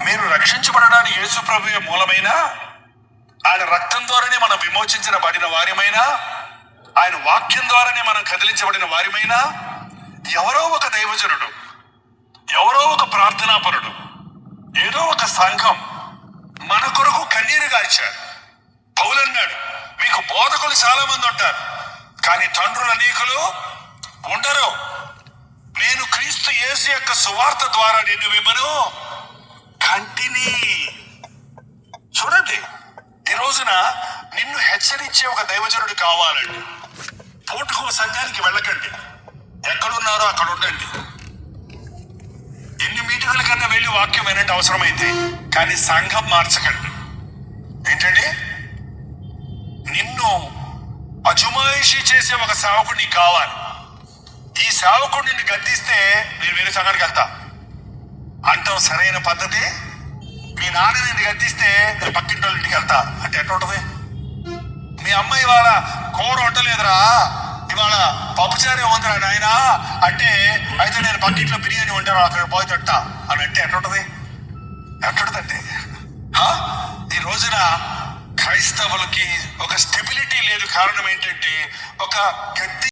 మీరు రక్షించబడడానికి యేసు ప్రభువే మూలమైన, ఆయన రక్తం ద్వారానే మనం విమోచించబడిన వారిమైనా, ఆయన వాక్యం ద్వారానే మనం కదిలించబడిన వారిమైనా, ఎవరో ఒక దైవజనుడు, ఎవరో ఒక ప్రార్థనాపరుడు, ఏదో ఒక సంఘం మన కొరకు కన్నీరు గార్చారు. పౌలన్నాడు, మీకు బోధకులు చాలా మంది ఉంటారు, కానీ తండ్రులు అనేకులు ఉండరు. నేను క్రీస్తు యేసు యొక్క సువార్త ద్వారా నిన్ను విమను కంటిని. చూడండి, ఈ రోజున నిన్ను హెచ్చరించే ఒక దైవజనుడు కావాలండి. పూటకు సంఘానికి వెళ్ళకండి, ఎక్కడున్నారో అక్కడ ఉండండి. ఎన్ని మీటింగుల కన్నా వెళ్ళి వాక్యం వినంటే అవసరమైతే, కానీ సంఘం మార్చకండి. ఏంటండి, నిన్ను అజమాయిషీ చేసే ఒక సేవకుడిని కావాలి. ఈ సేవకుడు నిన్ను గద్దిస్తే నేను వేరే సంఘానికి వెళ్తా అంటాం, సరైన పద్ధతి. మీ నాన్న నిన్ను గద్దిస్తే నేను పక్కింటి వాళ్ళ ఇంటికి వెళ్తా అంటే ఎట్లా ఉంటుంది? మీ అమ్మాయి ఇవాళ కూర వండలేదురా, ఇవాళ పప్పుచారే ఉందిరా నాయన అంటే, అయితే నేను పక్కింట్లో బిర్యానీ వండాను అక్కడ పోయి తింటా అని అంటే ఎట్లుంటది? ఎట్లుంటదండి? ఈ రోజున క్రైస్తవులకి ఒక స్టెబిలిటీ లేదు. కారణం ఏంటంటే, ఒక గద్ది